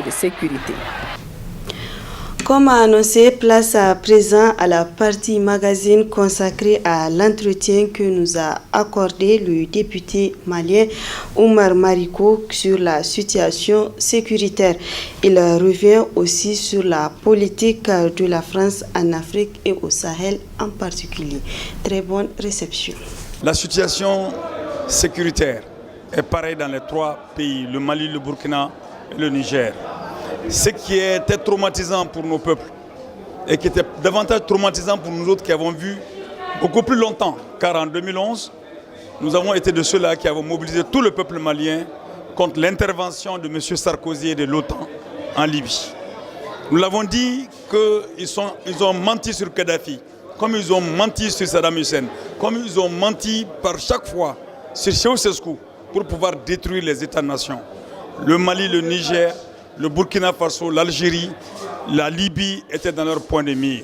de sécurité. Comme annoncé, place à présent à la partie magazine consacrée à l'entretien que nous a accordé le député malien Oumar Mariko sur la situation sécuritaire. Il revient aussi sur la politique de la France en Afrique et au Sahel en particulier. Très bonne réception. La situation sécuritaire est pareille dans les trois pays, le Mali, le Burkina et le Niger. Ce qui était traumatisant pour nos peuples et qui était davantage traumatisant pour nous autres qui avons vu beaucoup plus longtemps, car en 2011, nous avons été de ceux-là qui avons mobilisé tout le peuple malien contre l'intervention de M. Sarkozy et de l'OTAN en Libye. Nous l'avons dit qu'ils ont menti sur Kadhafi, comme ils ont menti sur Saddam Hussein, comme ils ont menti par chaque fois sur Ceausescu pour pouvoir détruire les États-nations. Le Mali, le Niger, le Burkina Faso, l'Algérie, la Libye étaient dans leur point de mire.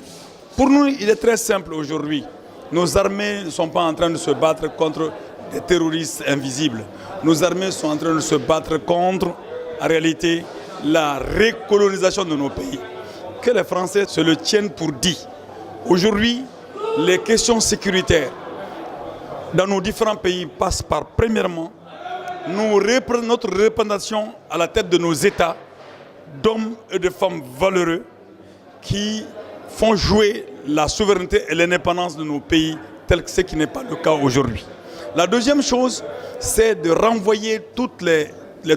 Pour nous, il est très simple aujourd'hui. Nos armées ne sont pas en train de se battre contre des terroristes invisibles. Nos armées sont en train de se battre contre, en réalité, la recolonisation de nos pays. Que les Français se le tiennent pour dit. Aujourd'hui, les questions sécuritaires dans nos différents pays passent par, premièrement, notre représentation à la tête de nos États d'hommes et de femmes valeureux qui font jouer la souveraineté et l'indépendance de nos pays tel que ce qui n'est pas le cas aujourd'hui. La deuxième chose, c'est de renvoyer toutes les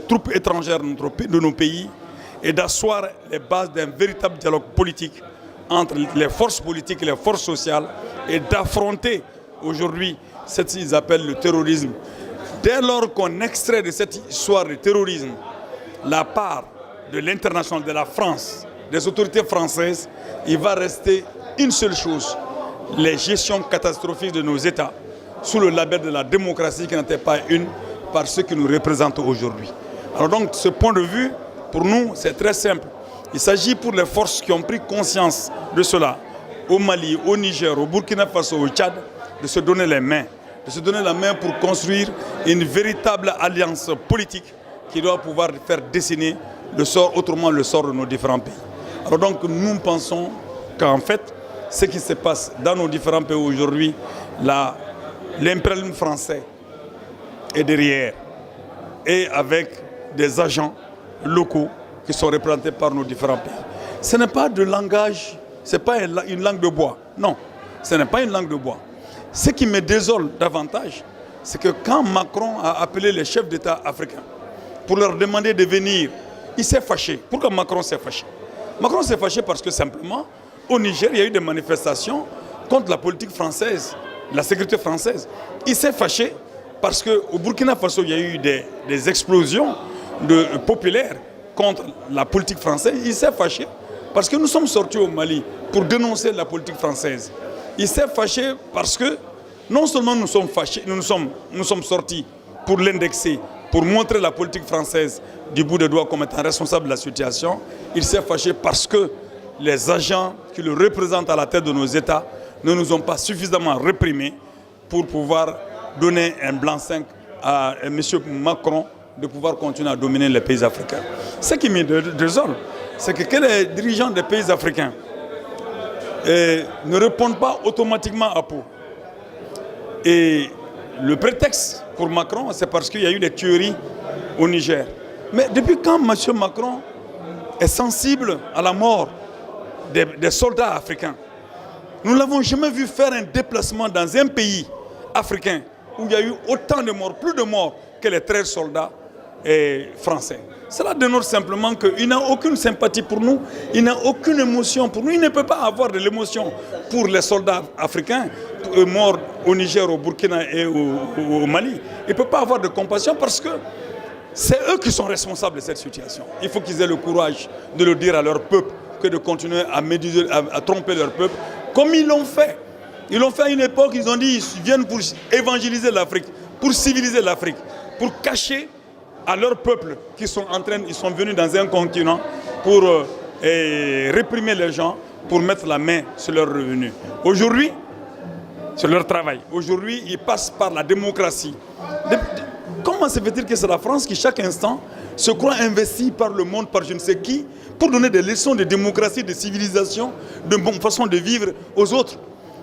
troupes étrangères de nos pays et d'asseoir les bases d'un véritable dialogue politique entre les forces politiques et les forces sociales et d'affronter aujourd'hui ce qu'ils appellent le terrorisme. Dès lors qu'on extrait de cette histoire de terrorisme la part de l'international, de la France, des autorités françaises, il va rester une seule chose, les gestions catastrophiques de nos États sous le label de la démocratie qui n'était pas une par ceux qui nous représentent aujourd'hui. Alors donc, ce point de vue, pour nous, c'est très simple. Il s'agit pour les forces qui ont pris conscience de cela, au Mali, au Niger, au Burkina Faso, au Tchad, de se donner les mains. De se donner la main pour construire une véritable alliance politique qui doit pouvoir faire dessiner le sort, autrement le sort de nos différents pays. Alors donc nous pensons qu'en fait, ce qui se passe dans nos différents pays aujourd'hui, l'impérialisme français est derrière et avec des agents locaux qui sont représentés par nos différents pays. Ce n'est pas de langage, ce n'est pas une langue de bois. Non, ce n'est pas une langue de bois. Ce qui me désole davantage, c'est que quand Macron a appelé les chefs d'État africains pour leur demander de venir, il s'est fâché. Pourquoi Macron s'est fâché? Macron s'est fâché parce que simplement, au Niger, il y a eu des manifestations contre la politique française, la sécurité française. Il s'est fâché parce qu'au Burkina Faso, il y a eu des explosions populaires contre la politique française. Il s'est fâché parce que nous sommes sortis au Mali pour dénoncer la politique française. Il s'est fâché parce que non seulement nous sommes fâchés, nous sommes sortis pour l'indexer, pour montrer la politique française du bout des doigts comme étant responsable de la situation. Il s'est fâché parce que les agents qui le représentent à la tête de nos États ne nous ont pas suffisamment réprimés pour pouvoir donner un blanc-seing à M. Macron de pouvoir continuer à dominer les pays africains. Ce qui me désole, c'est que les dirigeants des pays africains ne répondent pas automatiquement à Pau. Et le prétexte pour Macron, c'est parce qu'il y a eu des tueries au Niger. Mais depuis quand M. Macron est sensible à la mort des soldats africains? Nous ne l'avons jamais vu faire un déplacement dans un pays africain où il y a eu autant de morts, plus de morts que les 13 soldats français. Cela dénote simplement qu'il n'a aucune sympathie pour nous, il n'a aucune émotion pour nous, il ne peut pas avoir de l'émotion pour les soldats africains morts au Niger, au Burkina et au Mali. Il ne peut pas avoir de compassion parce que c'est eux qui sont responsables de cette situation. Il faut qu'ils aient le courage de le dire à leur peuple que de continuer à tromper leur peuple, comme ils l'ont fait. Ils l'ont fait à une époque, ils ont dit qu'ils viennent pour évangéliser l'Afrique, pour civiliser l'Afrique, pour cacher à leur peuple ils sont venus dans un continent pour réprimer les gens, pour mettre la main sur leurs revenus. Aujourd'hui, sur leur travail. Aujourd'hui, ils passent par la démocratie. Comment se fait-il que c'est la France qui, chaque instant, se croient investis par le monde, par je ne sais qui, pour donner des leçons de démocratie, de civilisation, de bonne façon de vivre aux autres.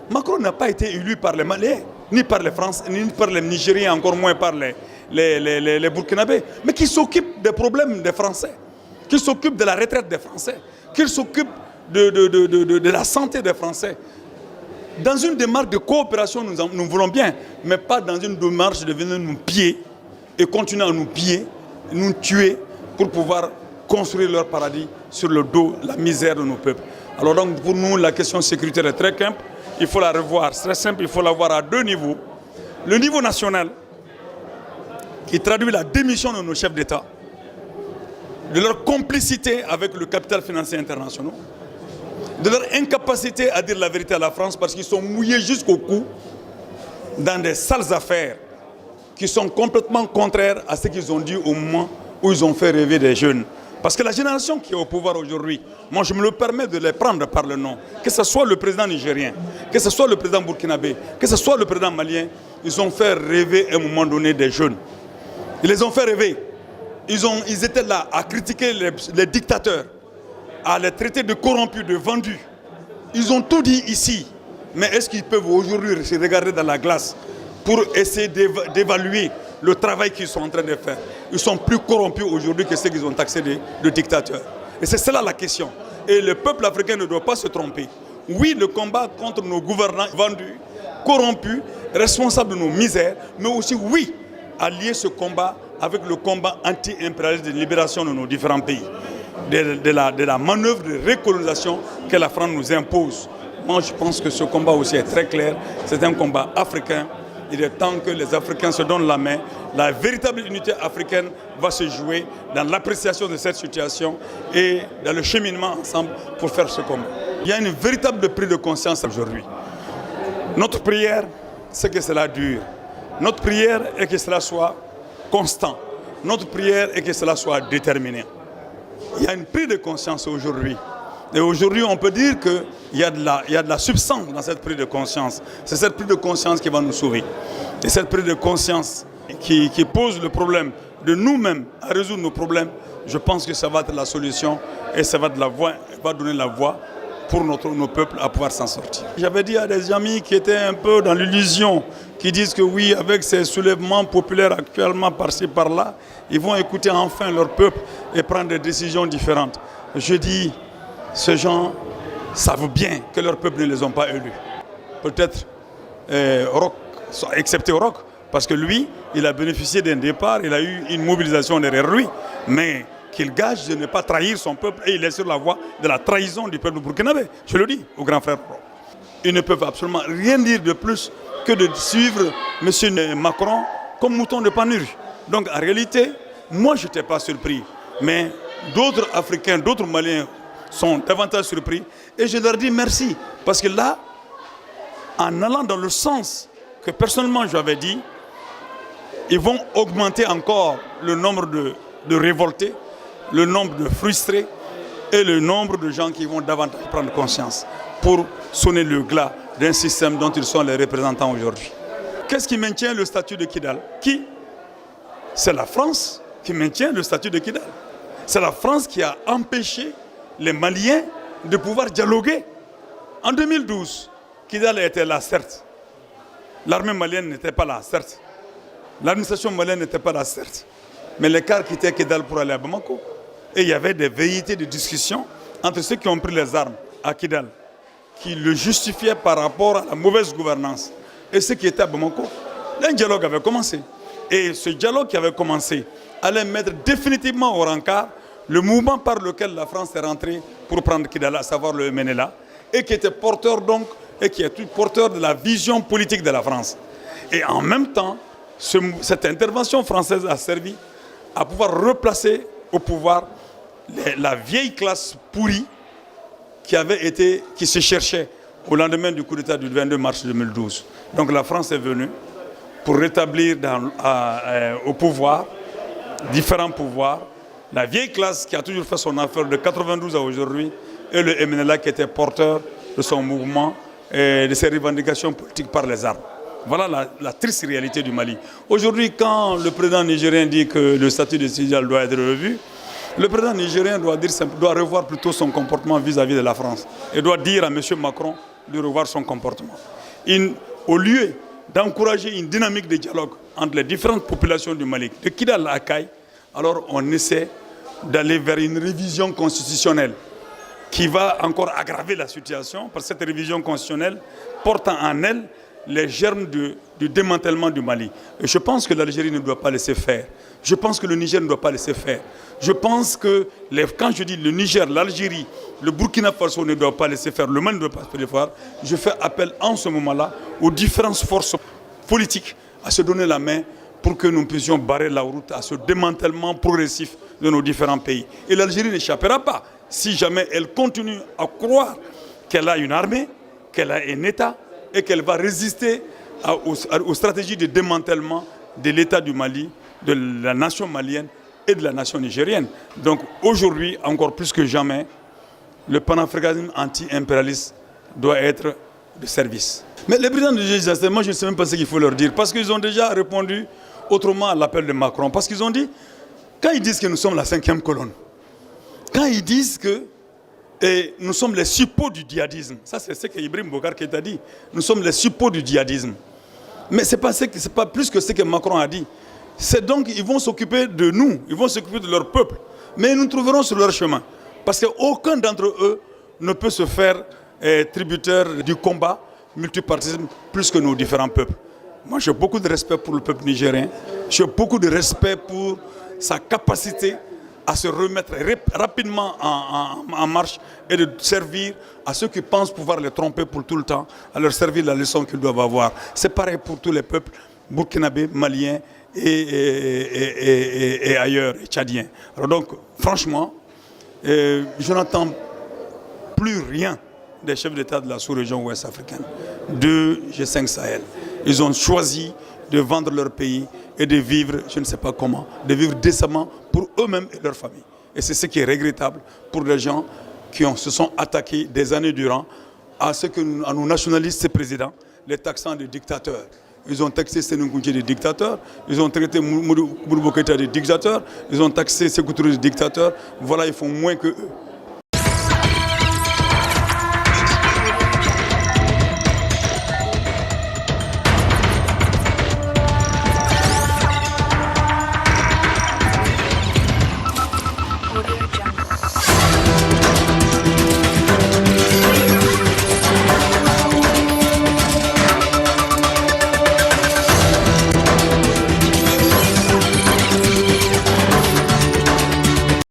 Macron n'a pas été élu par les Maliens, ni par les Français, ni par les Nigériens, encore moins par les Burkinabés, mais qui s'occupe des problèmes des Français, qui s'occupe de la retraite des Français, qui s'occupe de la santé des Français. Dans une démarche de coopération, nous voulons bien, mais pas dans une démarche de venir nous piller et continuer à nous piller, nous tuer pour pouvoir construire leur paradis sur le dos, la misère de nos peuples. Alors donc pour nous, la question sécuritaire est très simple, il faut la revoir, c'est très simple, il faut la voir à deux niveaux. Le niveau national, qui traduit la démission de nos chefs d'État, de leur complicité avec le capital financier international, de leur incapacité à dire la vérité à la France parce qu'ils sont mouillés jusqu'au cou dans des sales affaires qui sont complètement contraires à ce qu'ils ont dit au moment où ils ont fait rêver des jeunes. Parce que la génération qui est au pouvoir aujourd'hui, moi je me le permets de les prendre par le nom, que ce soit le président nigérien, que ce soit le président burkinabé, que ce soit le président malien, ils ont fait rêver à un moment donné des jeunes. Ils les ont fait rêver. Ils étaient là à critiquer les dictateurs, à les traiter de corrompus, de vendus. Ils ont tout dit ici. Mais est-ce qu'ils peuvent aujourd'hui se regarder dans la glace pour essayer d'évaluer le travail qu'ils sont en train de faire? Ils sont plus corrompus aujourd'hui que ceux qu'ils ont taxés de dictateurs. Et c'est cela la question. Et le peuple africain ne doit pas se tromper. Oui, le combat contre nos gouvernants vendus, corrompus, responsables de nos misères, mais aussi, oui, allier ce combat avec le combat anti-impérialiste de libération de nos différents pays, de la manœuvre de recolonisation que la France nous impose. Moi, je pense que ce combat aussi est très clair. C'est un combat africain. Il est temps que les Africains se donnent la main. La véritable unité africaine va se jouer dans l'appréciation de cette situation et dans le cheminement ensemble pour faire ce combat. Il y a une véritable prise de conscience aujourd'hui. Notre prière, c'est que cela dure. Notre prière est que cela soit constant. Notre prière est que cela soit déterminé. Il y a une prise de conscience aujourd'hui. Et aujourd'hui, on peut dire qu'il y a de la substance dans cette prise de conscience. C'est cette prise de conscience qui va nous sauver. Et cette prise de conscience qui pose le problème de nous-mêmes à résoudre nos problèmes, je pense que ça va être la solution et ça va donner la voie pour nos peuples à pouvoir s'en sortir. J'avais dit à des amis qui étaient un peu dans l'illusion, qui disent que oui, avec ces soulèvements populaires actuellement par-ci, par-là, ils vont écouter enfin leur peuple et prendre des décisions différentes. Je dis, ces gens savent bien que leur peuple ne les ont pas élus. Peut-être Roch, excepté Roch, parce que lui, il a bénéficié d'un départ, il a eu une mobilisation derrière lui, mais qu'il gage de ne pas trahir son peuple et il est sur la voie de la trahison du peuple burkinabé. Je le dis au grand frère. Ils ne peuvent absolument rien dire de plus que de suivre M. Macron comme mouton de Panurge. Donc en réalité, moi je n'étais pas surpris, mais d'autres Africains, d'autres Maliens sont davantage surpris et je leur dis merci parce que là, en allant dans le sens que personnellement j'avais dit, ils vont augmenter encore le nombre de révoltés, le nombre de frustrés et le nombre de gens qui vont davantage prendre conscience pour sonner le glas d'un système dont ils sont les représentants aujourd'hui. Qu'est-ce qui maintient le statut de Kidal? Qui? C'est la France qui maintient le statut de Kidal. C'est la France qui a empêché les Maliens de pouvoir dialoguer. En 2012, Kidal était là, certes. L'armée malienne n'était pas là, certes. L'administration malienne n'était pas là, certes. Mais l'écart quittait Kidal pour aller à Bamako. Et il y avait des velléités de discussion entre ceux qui ont pris les armes à Kidal, qui le justifiaient par rapport à la mauvaise gouvernance, et ceux qui étaient à Bamako. Un dialogue avait commencé. Et ce dialogue qui avait commencé allait mettre définitivement au rencard le mouvement par lequel la France est rentrée pour prendre Kidal, à savoir le MNLA, et qui était porteur donc, et qui est porteur de la vision politique de la France. Et en même temps, cette intervention française a servi à pouvoir replacer au pouvoir la vieille classe pourrie qui se cherchait au lendemain du coup d'État du 22 mars 2012. Donc la France est venue pour rétablir au pouvoir, différents pouvoirs, la vieille classe qui a toujours fait son affaire de 92 à aujourd'hui et le MNLA qui était porteur de son mouvement et de ses revendications politiques par les armes. Voilà la triste réalité du Mali. Aujourd'hui, quand le président nigérien dit que le statut de Sénégal doit être revu, le président nigérien doit revoir plutôt son comportement vis-à-vis de la France et doit dire à M. Macron de revoir son comportement. Au lieu d'encourager une dynamique de dialogue entre les différentes populations du Mali, de Kidal à Akai, alors on essaie d'aller vers une révision constitutionnelle qui va encore aggraver la situation, parce que cette révision constitutionnelle porte en elle les germes du démantèlement du Mali. Et je pense que l'Algérie ne doit pas laisser faire. Je pense que le Niger ne doit pas laisser faire. Je pense que, quand je dis le Niger, l'Algérie, le Burkina Faso ne doit pas laisser faire, le Mali ne doit pas laisser faire, je fais appel en ce moment-là aux différentes forces politiques à se donner la main pour que nous puissions barrer la route à ce démantèlement progressif de nos différents pays. Et l'Algérie n'échappera pas si jamais elle continue à croire qu'elle a une armée, qu'elle a un État et qu'elle va résister aux stratégies de démantèlement de l'État du Mali, de la nation malienne et de la nation nigérienne. Donc aujourd'hui, encore plus que jamais, le panafricanisme anti-impérialiste doit être de service. Mais les présidents de G7, moi je ne sais même pas ce qu'il faut leur dire, parce qu'ils ont déjà répondu autrement à l'appel de Macron. Parce qu'ils ont dit, quand ils disent que nous sommes la 5e colonne, quand ils disent que nous sommes les suppôts du djihadisme, ça c'est ce qu'Ibrahim Boubacar Keïta a dit, nous sommes les suppôts du djihadisme. Mais ce n'est pas plus que ce que Macron a dit. C'est donc, ils vont s'occuper de nous, ils vont s'occuper de leur peuple. Mais nous trouverons sur leur chemin. Parce qu'aucun d'entre eux ne peut se faire tributaire du combat multipartisme plus que nos différents peuples. Moi, j'ai beaucoup de respect pour le peuple nigérien. J'ai beaucoup de respect pour sa capacité à se remettre rapidement en marche et de servir à ceux qui pensent pouvoir les tromper pour tout le temps, à leur servir la leçon qu'ils doivent avoir. C'est pareil pour tous les peuples burkinabés, maliens et ailleurs, et tchadiens. Alors donc, franchement, je n'entends plus rien des chefs d'État de la sous-région ouest africaine, de G5 Sahel. Ils ont choisi de vendre leur pays et de vivre, je ne sais pas comment, de vivre décemment pour eux-mêmes et leur famille. Et c'est ce qui est regrettable pour les gens qui se sont attaqués des années durant à nos nationalistes, ces présidents, les taxant de dictateurs. Ils ont taxé Sékou Touré de dictateur, ils ont traité Modibo Keïta de dictateur, ils ont taxé Sékou Touré de dictateur. Voilà, ils font moins que eux. Audio